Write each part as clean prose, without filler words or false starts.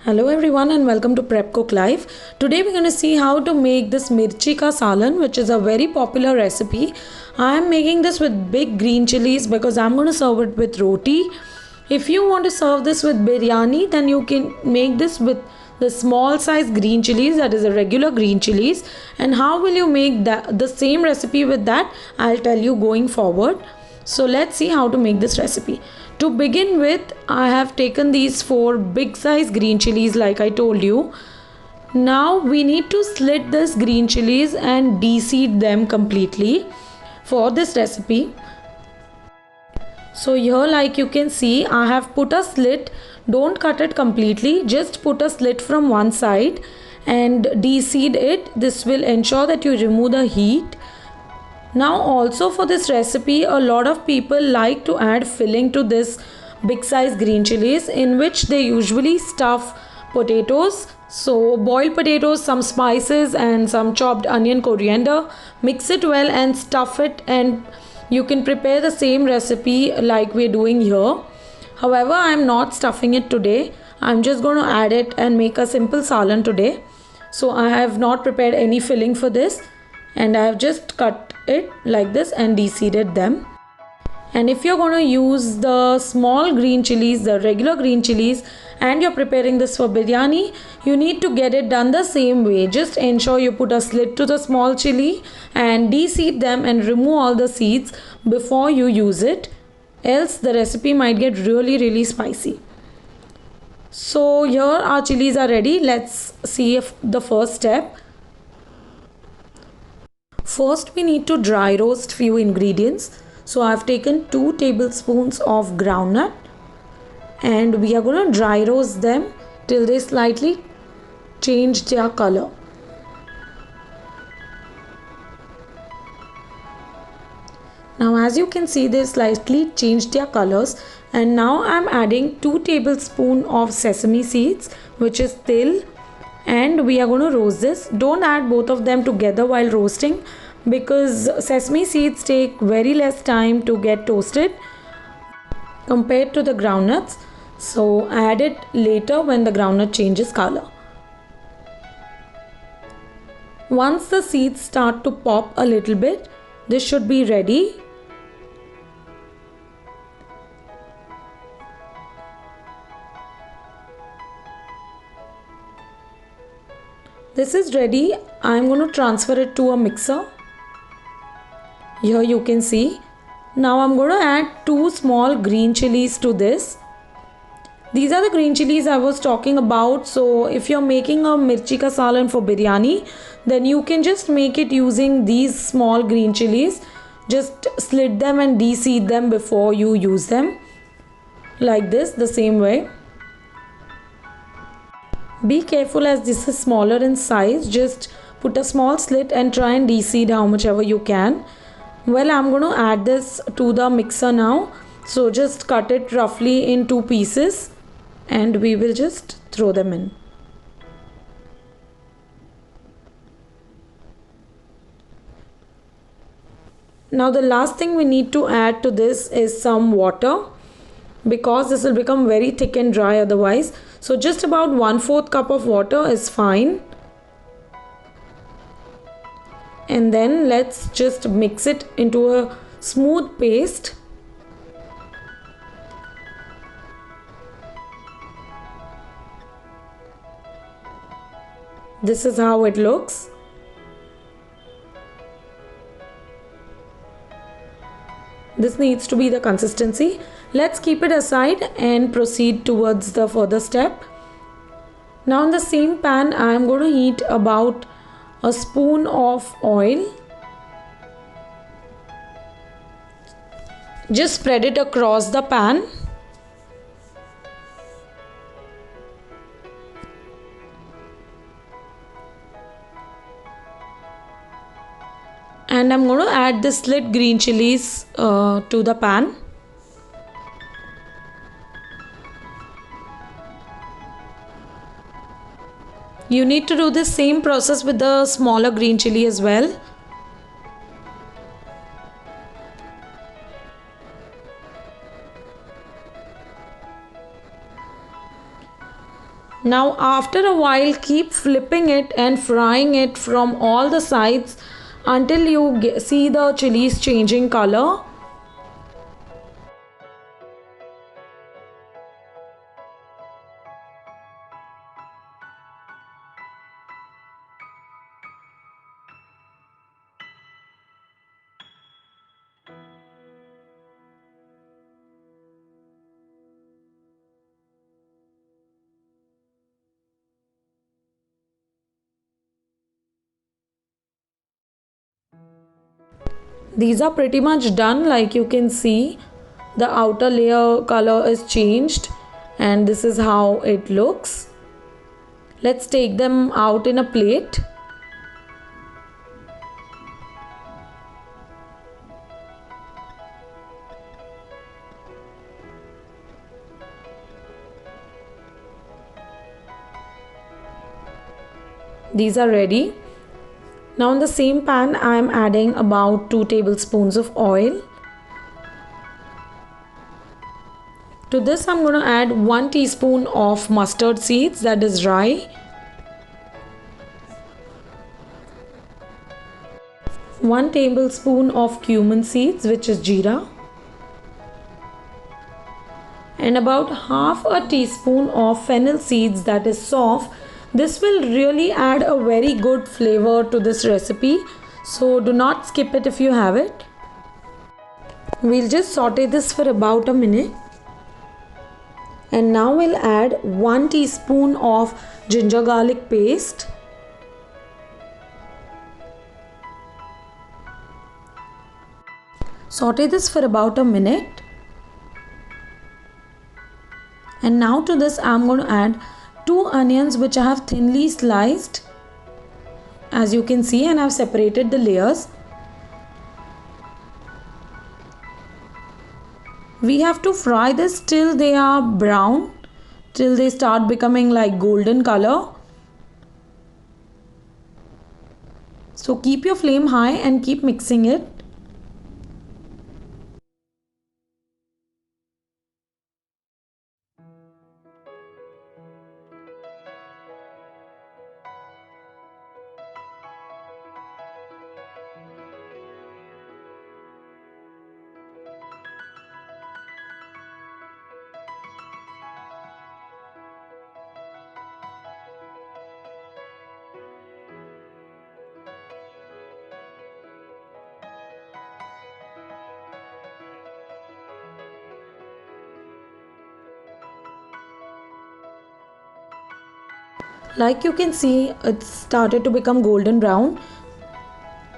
Hello everyone and welcome to Prep Cook Live. Today we're going to see how to make this mirchi ka salan, which is a very popular recipe. I am making this with big green chilies because I'm going to serve it with roti. If you want to serve this with biryani, then you can make this with the small size green chilies, that is a regular green chilies. And how will you make the same recipe with that? I'll tell you going forward. So let's see how to make this recipe. To begin with, I have taken these 4 big size green chilies like I told you. Now we need to slit this green chilies and de-seed them completely for this recipe. So here, like you can see, I have put a slit. Don't cut it completely, just put a slit from one side and de-seed it. This will ensure that you remove the heat. Now also for this recipe, a lot of people like to add filling to this big size green chilies, in which they usually stuff potatoes. So boiled potatoes, some spices and some chopped onion, coriander. Mix it well and stuff it, and you can prepare the same recipe like we're doing here. However, I'm not stuffing it today. I'm just going to add it and make a simple salan today. So I have not prepared any filling for this, and I have just cut it like this and de-seeded them. And if you're going to use the small green chilies, the regular green chilies, and you're preparing this for biryani, you need to get it done the same way. Just ensure you put a slit to the small chili and de-seed them and remove all the seeds before you use it, else the recipe might get really spicy. So here our chilies are ready. Let's see if the first step. First we need to dry roast few ingredients. So I've taken 2 tablespoons of groundnut and we are going to dry roast them till they slightly change their color. Now as you can see, they slightly changed their colors, and now I'm adding 2 tablespoons of sesame seeds, which is til, and we are going to roast this. Don't add both of them together while roasting because sesame seeds take very less time to get toasted compared to the groundnuts. So add it later when the groundnut changes color. Once the seeds start to pop a little bit, this should be ready. This is ready. I'm going to transfer it to a mixer. Here you can see. Now I'm going to add 2 small green chilies to this. These are the green chilies I was talking about. So if you're making a mirchi ka salan for biryani, then you can just make it using these small green chilies. Just slit them and de-seed them before you use them. Like this, the same way. Be careful as this is smaller in size. Just put a small slit and try and de-seed how much ever you can. Well, I'm going to add this to the mixer now. So just cut it roughly in 2 pieces and we will just throw them in. Now the last thing we need to add to this is some water, because this will become very thick and dry otherwise. So just about 1/4 cup of water is fine. And then let's just mix it into a smooth paste. This is how it looks. This needs to be the consistency. Let's keep it aside and proceed towards the further step. Now in the same pan, I am going to heat about a spoon of oil. Just spread it across the pan. And I'm going to add the slit green chilies to the pan. You need to do the same process with the smaller green chili as well. Now after a while, keep flipping it and frying it from all the sides until you see the chilies changing color. These are pretty much done. Like you can see, the outer layer color is changed and this is how it looks. Let's take them out in a plate. These are ready. Now in the same pan I am adding about 2 tablespoons of oil. To this I'm going to add 1 teaspoon of mustard seeds, that is rye. 1 tablespoon of cumin seeds, which is jeera. And about half a teaspoon of fennel seeds, that is sauf. This will really add a very good flavor to this recipe, so do not skip it if you have it. We'll just saute this for about a minute. And now we'll add 1 teaspoon of ginger garlic paste. Saute this for about a minute. And now to this I'm going to add 2 onions which I have thinly sliced, as you can see, and I've separated the layers. We have to fry this till they are brown, till they start becoming like golden color. So keep your flame high and keep mixing it. Like you can see, it started to become golden brown.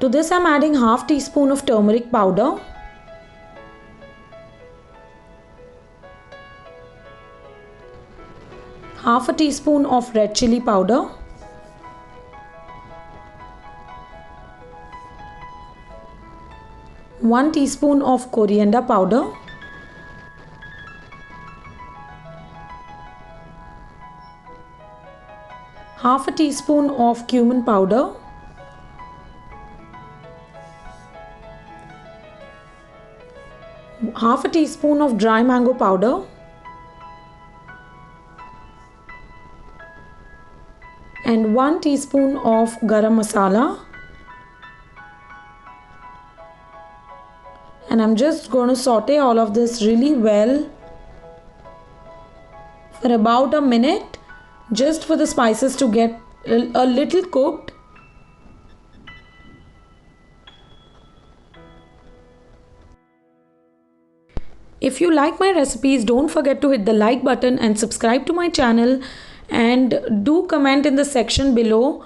To this I'm adding half teaspoon of turmeric powder. Half a teaspoon of red chili powder. One teaspoon of coriander powder. Half a teaspoon of cumin powder. Half a teaspoon of dry mango powder. And 1 teaspoon of garam masala. And I'm just going to saute all of this really well for about a minute, just for the spices to get a little cooked. If you like my recipes, don't forget to hit the like button and subscribe to my channel, and do comment in the section below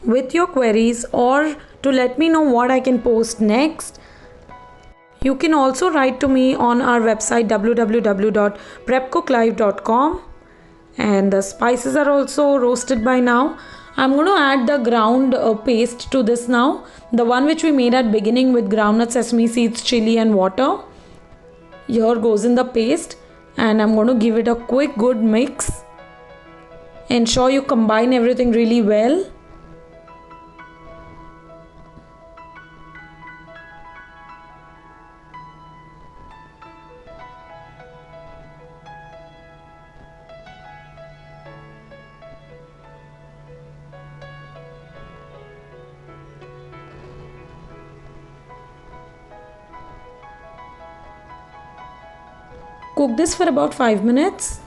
with your queries or to let me know what I can post next. You can also write to me on our website www.prepcooklive.com. And the spices are also roasted by now. I'm going to add the ground paste to this now, the one which we made at beginning with groundnut, sesame seeds, chili and water. Here goes in the paste, and I'm going to give it a quick good mix. Ensure you combine everything really well. cook this for about 5 minutes.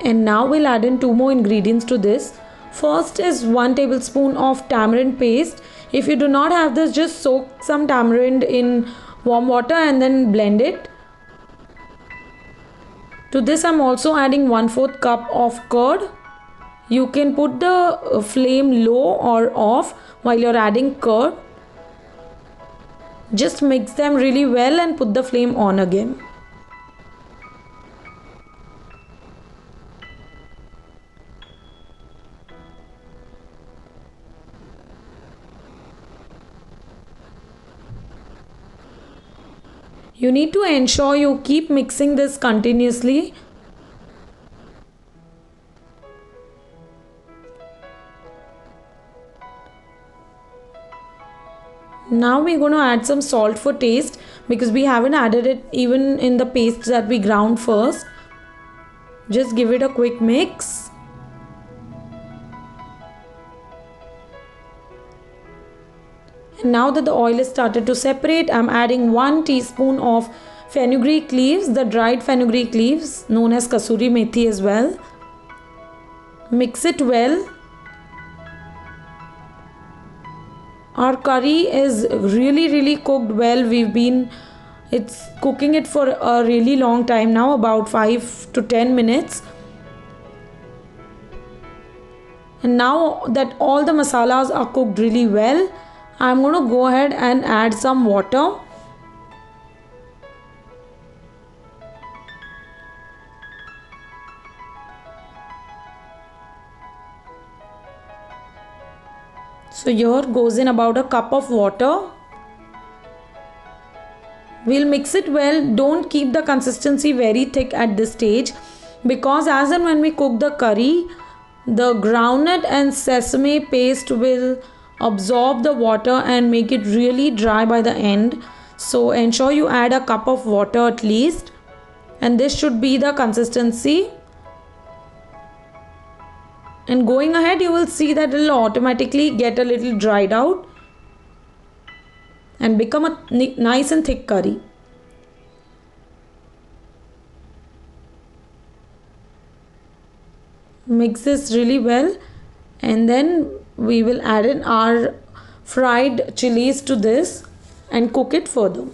And now we'll add in 2 more ingredients to this. First is 1 tablespoon of tamarind paste. If you do not have this, just soak some tamarind in warm water and then blend it. To this I'm also adding 1/4 cup of curd. You can put the flame low or off while you're adding curd. Just mix them really well and put the flame on again. You need to ensure you keep mixing this continuously. Now we're going to add some salt for taste because we haven't added it even in the paste that we ground first. Just give it a quick mix. And now that the oil is started to separate, I'm adding 1 teaspoon of fenugreek leaves, the dried fenugreek leaves known as kasuri methi as well. Mix it well. Our curry is really cooked well. It's cooking it for a really long time now, about 5 to 10 minutes. And now that all the masalas are cooked really well, I'm going to go ahead and add some water. So here goes in about a cup of water. We'll mix it well. Don't keep the consistency very thick at this stage, because as and when we cook the curry, the groundnut and sesame paste will absorb the water and make it really dry by the end. So ensure you add a cup of water at least, and this should be the consistency. And going ahead, you will see that it will automatically get a little dried out and become a nice and thick curry. Mix this really well, and then we will add in our fried chilies to this and cook it further.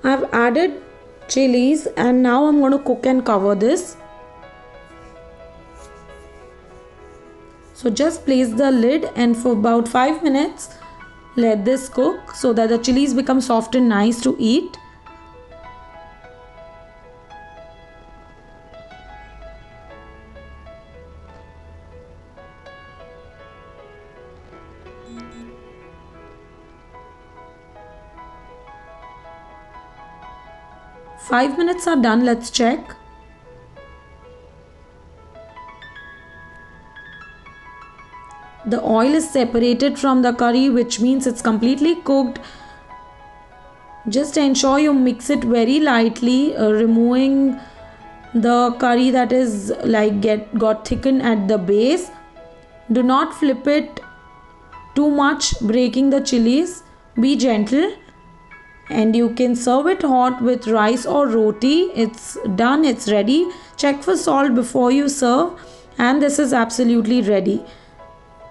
I've added chilies and now I'm going to cook and cover this. So just place the lid and for about 5 minutes let this cook so that the chilies become soft and nice to eat. Five minutes are done. Let's check. The oil is separated from the curry, which means it's completely cooked. Just ensure you mix it very lightly, removing the curry that is got thickened at the base. Do not flip it too much, breaking the chilies. Be gentle. And you can serve it hot with rice or roti. It's done, it's ready. Check for salt before you serve, and this is absolutely ready.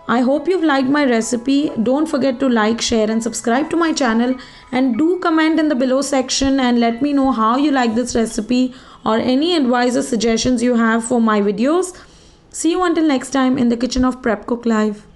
I hope you've liked my recipe. Don't forget to like, share and subscribe to my channel, and do comment in the below section and let me know how you like this recipe or any advice or suggestions you have for my videos. See you until next time in the kitchen of Prep Cook Live.